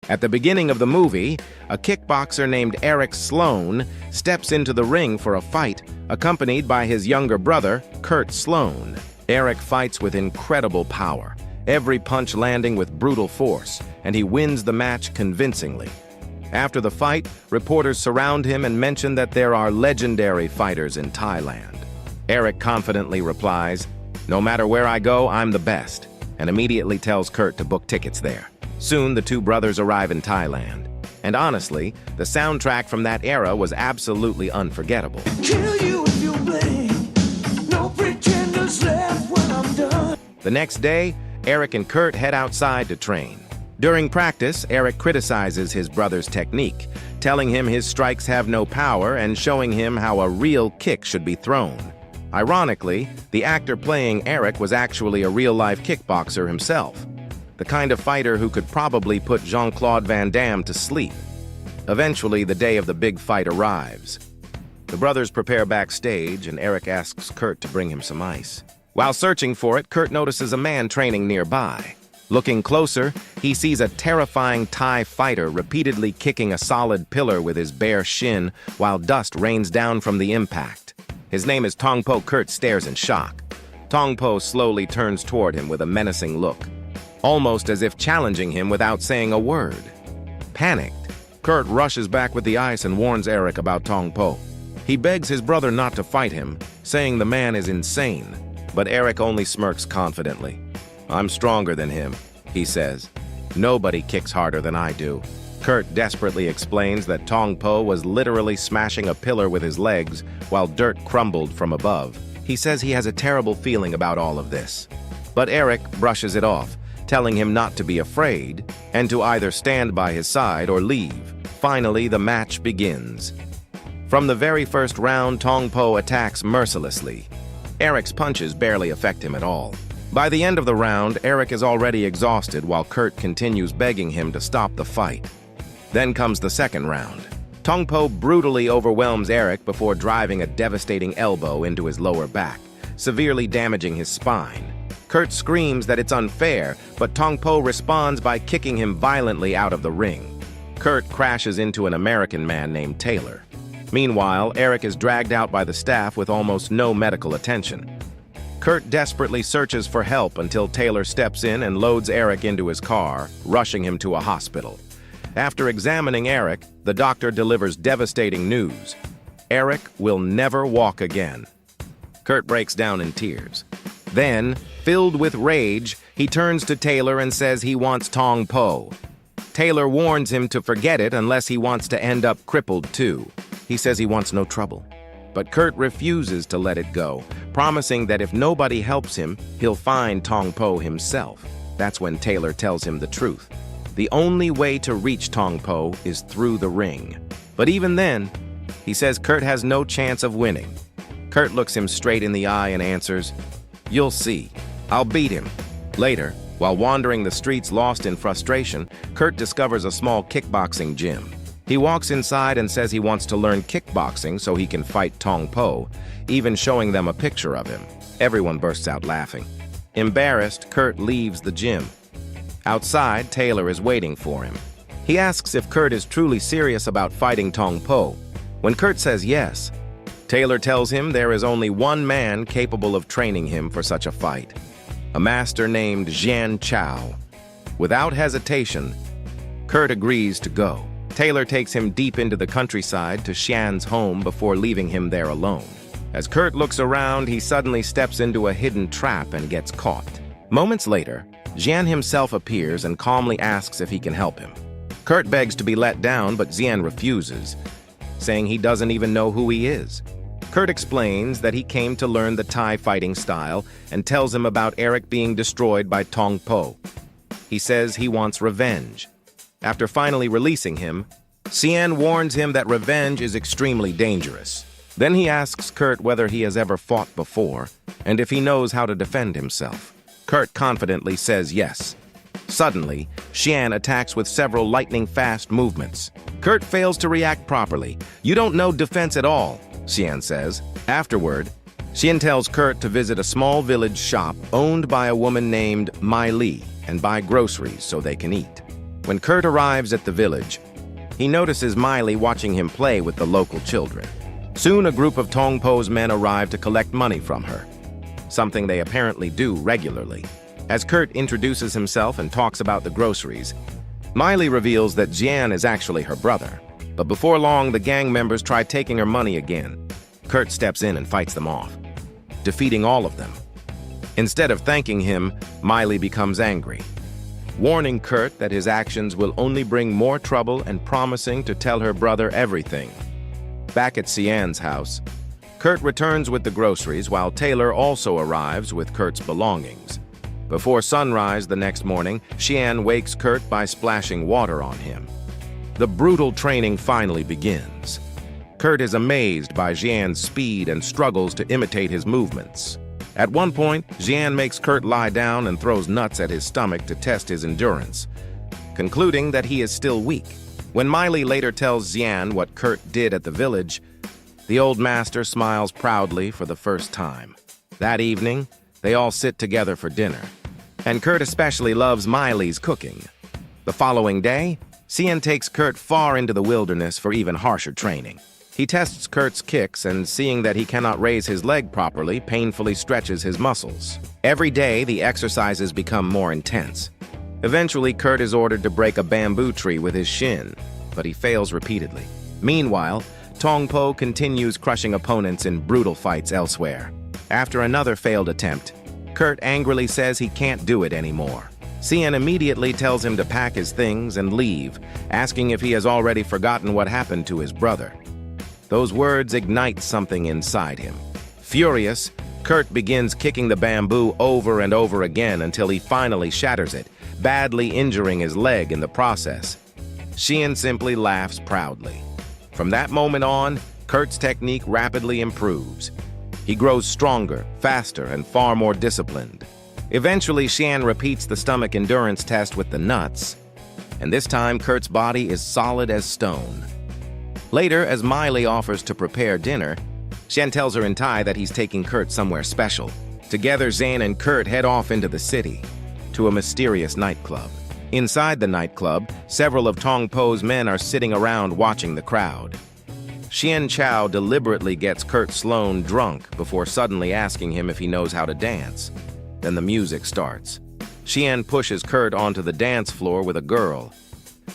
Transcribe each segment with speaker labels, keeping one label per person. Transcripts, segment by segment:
Speaker 1: At the beginning of the movie, a kickboxer named Eric Sloane steps into the ring for a fight, accompanied by his younger brother, Kurt Sloane. Eric fights with incredible power, every punch landing with brutal force, and he wins the match convincingly. After the fight, reporters surround him and mention that there are legendary fighters in Thailand. Eric confidently replies, "No matter where I go, I'm the best," and immediately tells Kurt to book tickets there. Soon, the two brothers arrive in Thailand. And honestly, the soundtrack from that era was absolutely unforgettable.
Speaker 2: Kill you if you blink. No pretenders left when I'm done.
Speaker 1: The next day, Eric and Kurt head outside to train. During practice, Eric criticizes his brother's technique, telling him his strikes have no power and showing him how a real kick should be thrown. Ironically, the actor playing Eric was actually a real-life kickboxer himself, the kind of fighter who could probably put Jean-Claude Van Damme to sleep. Eventually, the day of the big fight arrives. The brothers prepare backstage, and Eric asks Kurt to bring him some ice. While searching for it, Kurt notices a man training nearby. Looking closer, he sees a terrifying Thai fighter repeatedly kicking a solid pillar with his bare shin while dust rains down from the impact. His name is Tong Po. Kurt stares in shock. Tong Po slowly turns toward him with a menacing look, almost as if challenging him without saying a word. Panicked, Kurt rushes back with the ice and warns Eric about Tong Po. He begs his brother not to fight him, saying the man is insane, but Eric only smirks confidently. "I'm stronger than him," he says. "Nobody kicks harder than I do." Kurt desperately explains that Tong Po was literally smashing a pillar with his legs while dirt crumbled from above. He says he has a terrible feeling about all of this. But Eric brushes it off, telling him not to be afraid and to either stand by his side or leave. Finally, the match begins. From the very first round, Tong Po attacks mercilessly. Eric's punches barely affect him at all. By the end of the round, Eric is already exhausted while Kurt continues begging him to stop the fight. Then comes the second round. Tong Po brutally overwhelms Eric before driving a devastating elbow into his lower back, severely damaging his spine. Kurt screams that it's unfair, but Tong Po responds by kicking him violently out of the ring. Kurt crashes into an American man named Taylor. Meanwhile, Eric is dragged out by the staff with almost no medical attention. Kurt desperately searches for help until Taylor steps in and loads Eric into his car, rushing him to a hospital. After examining Eric, the doctor delivers devastating news. Eric will never walk again. Kurt breaks down in tears. Then, filled with rage, he turns to Taylor and says he wants Tong Po. Taylor warns him to forget it unless he wants to end up crippled too. He says he wants no trouble. But Kurt refuses to let it go, promising that if nobody helps him, he'll find Tong Po himself. That's when Taylor tells him the truth. The only way to reach Tong Po is through the ring. But even then, he says Kurt has no chance of winning. Kurt looks him straight in the eye and answers, "You'll see. I'll beat him." Later, while wandering the streets lost in frustration, Kurt discovers a small kickboxing gym. He walks inside and says he wants to learn kickboxing so he can fight Tong Po, even showing them a picture of him. Everyone bursts out laughing. Embarrassed, Kurt leaves the gym. Outside, Taylor is waiting for him. He asks if Kurt is truly serious about fighting Tong Po. When Kurt says yes, Taylor tells him there is only one man capable of training him for such a fight, a master named Jian Chao. Without hesitation, Kurt agrees to go. Taylor takes him deep into the countryside to Xian's home before leaving him there alone. As Kurt looks around, he suddenly steps into a hidden trap and gets caught. Moments later, Jian himself appears and calmly asks if he can help him. Kurt begs to be let down, but Jian refuses, saying he doesn't even know who he is. Kurt explains that he came to learn the Thai fighting style and tells him about Eric being destroyed by Tong Po. He says he wants revenge. After finally releasing him, Jian warns him that revenge is extremely dangerous. Then he asks Kurt whether he has ever fought before and if he knows how to defend himself. Kurt confidently says yes. Suddenly, Jian attacks with several lightning-fast movements. Kurt fails to react properly. "You don't know defense at all," Jian says. Afterward, Jian tells Kurt to visit a small village shop owned by a woman named Mai Li and buy groceries so they can eat. When Kurt arrives at the village, he notices Miley watching him play with the local children. Soon, a group of Tong Po's men arrive to collect money from her, something they apparently do regularly. As Kurt introduces himself and talks about the groceries, Miley reveals that Jian is actually her brother. But before long, the gang members try taking her money again. Kurt steps in and fights them off, defeating all of them. Instead of thanking him, Miley becomes angry, warning Kurt that his actions will only bring more trouble and promising to tell her brother everything. Back at Xian's house, Kurt returns with the groceries while Taylor also arrives with Kurt's belongings. Before sunrise the next morning, Xian wakes Kurt by splashing water on him. The brutal training finally begins. Kurt is amazed by Xian's speed and struggles to imitate his movements. At one point, Xian makes Kurt lie down and throws nuts at his stomach to test his endurance, concluding that he is still weak. When Miley later tells Xian what Kurt did at the village, the old master smiles proudly for the first time. That evening, they all sit together for dinner, and Kurt especially loves Miley's cooking. The following day, Xian takes Kurt far into the wilderness for even harsher training. He tests Kurt's kicks and, seeing that he cannot raise his leg properly, painfully stretches his muscles. Every day, the exercises become more intense. Eventually, Kurt is ordered to break a bamboo tree with his shin, but he fails repeatedly. Meanwhile, Tong Po continues crushing opponents in brutal fights elsewhere. After another failed attempt, Kurt angrily says he can't do it anymore. Xian immediately tells him to pack his things and leave, asking if he has already forgotten what happened to his brother. Those words ignite something inside him. Furious, Kurt begins kicking the bamboo over and over again until he finally shatters it, badly injuring his leg in the process. Xian simply laughs proudly. From that moment on, Kurt's technique rapidly improves. He grows stronger, faster, and far more disciplined. Eventually, Xian repeats the stomach endurance test with the nuts, and this time Kurt's body is solid as stone. Later, as Miley offers to prepare dinner, Xian tells her in Thai that he's taking Kurt somewhere special. Together, Xian and Kurt head off into the city, to a mysterious nightclub. Inside the nightclub, several of Tong Po's men are sitting around watching the crowd. Xian Chow deliberately gets Kurt Sloane drunk before suddenly asking him if he knows how to dance. Then the music starts. Xian pushes Kurt onto the dance floor with a girl,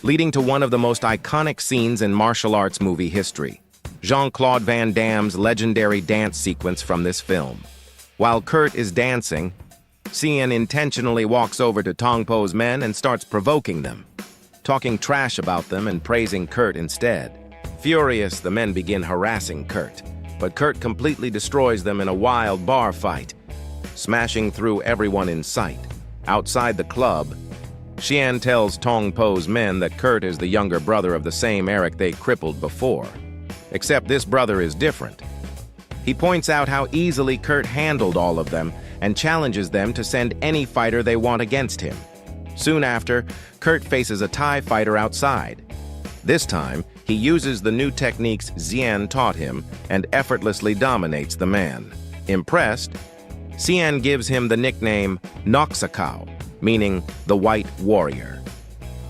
Speaker 1: leading to one of the most iconic scenes in martial arts movie history, Jean-Claude Van Damme's legendary dance sequence from this film. While Kurt is dancing, Xian intentionally walks over to Tong Po's men and starts provoking them, talking trash about them and praising Kurt instead. Furious, the men begin harassing Kurt, but Kurt completely destroys them in a wild bar fight, smashing through everyone in sight. Outside the club, Xian tells Tong Po's men that Kurt is the younger brother of the same Eric they crippled before, except this brother is different. He points out how easily Kurt handled all of them and challenges them to send any fighter they want against him. Soon after, Kurt faces a Thai fighter outside. This time, he uses the new techniques Xian taught him and effortlessly dominates the man. Impressed, Xian gives him the nickname Noxakao, meaning the White Warrior.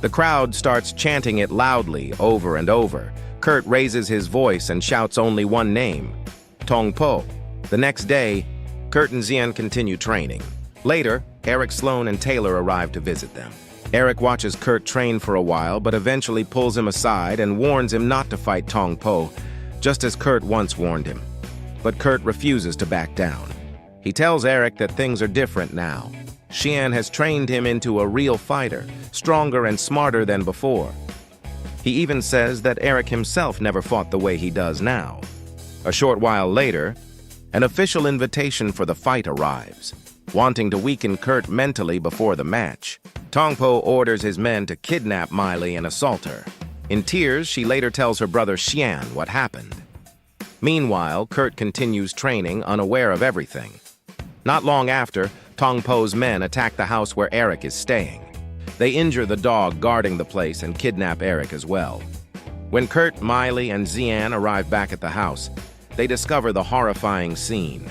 Speaker 1: The crowd starts chanting it loudly over and over. Kurt raises his voice and shouts only one name, Tong Po. The next day, Kurt and Xian continue training. Later, Eric Sloane and Taylor arrive to visit them. Eric watches Kurt train for a while, but eventually pulls him aside and warns him not to fight Tong Po, just as Kurt once warned him. But Kurt refuses to back down. He tells Eric that things are different now. Xian has trained him into a real fighter, stronger and smarter than before. He even says that Eric himself never fought the way he does now. A short while later, an official invitation for the fight arrives, wanting to weaken Kurt mentally before the match. Tong Po orders his men to kidnap Miley and assault her. In tears, she later tells her brother Xian what happened. Meanwhile, Kurt continues training, unaware of everything. Not long after, Tong Po's men attack the house where Eric is staying. They injure the dog guarding the place and kidnap Eric as well. When Kurt, Miley, and Xian arrive back at the house, they discover the horrifying scene.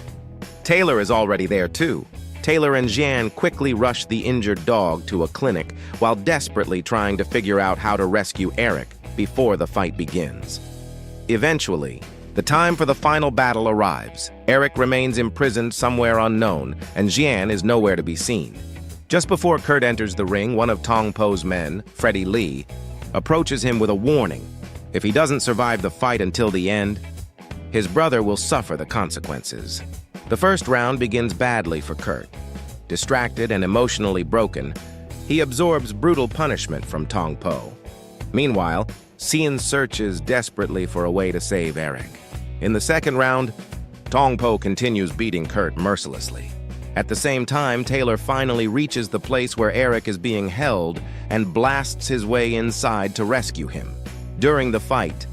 Speaker 1: Taylor is already there too, Taylor and Jean quickly rush the injured dog to a clinic while desperately trying to figure out how to rescue Eric before the fight begins. Eventually, the time for the final battle arrives. Eric remains imprisoned somewhere unknown, and Jean is nowhere to be seen. Just before Kurt enters the ring, one of Tong Po's men, Freddie Lee, approaches him with a warning. If he doesn't survive the fight until the end, his brother will suffer the consequences. The first round begins badly for Kurt. Distracted and emotionally broken, he absorbs brutal punishment from Tong Po. Meanwhile, Cian searches desperately for a way to save Eric. In the second round, Tong Po continues beating Kurt mercilessly. At the same time, Taylor finally reaches the place where Eric is being held and blasts his way inside to rescue him. During the fight,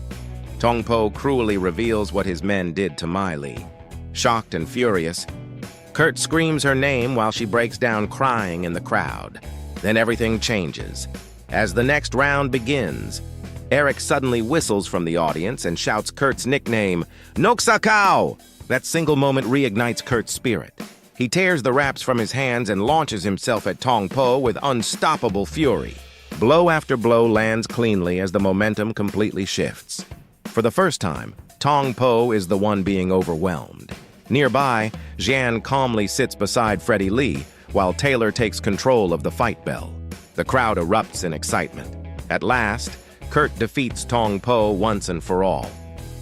Speaker 1: Tong Po cruelly reveals what his men did to Mai Li. Shocked and furious, Kurt screams her name while she breaks down crying in the crowd. Then everything changes. As the next round begins, Eric suddenly whistles from the audience and shouts Kurt's nickname, Noksakao! That single moment reignites Kurt's spirit. He tears the wraps from his hands and launches himself at Tong Po with unstoppable fury. Blow after blow lands cleanly as the momentum completely shifts. For the first time, Tong Po is the one being overwhelmed. Nearby, Jean calmly sits beside Freddie Lee, while Taylor takes control of the fight bell. The crowd erupts in excitement. At last, Kurt defeats Tong Po once and for all.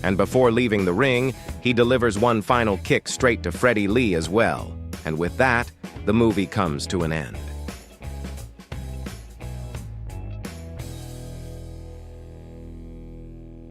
Speaker 1: And before leaving the ring, he delivers one final kick straight to Freddie Lee as well. And with that, the movie comes to an end.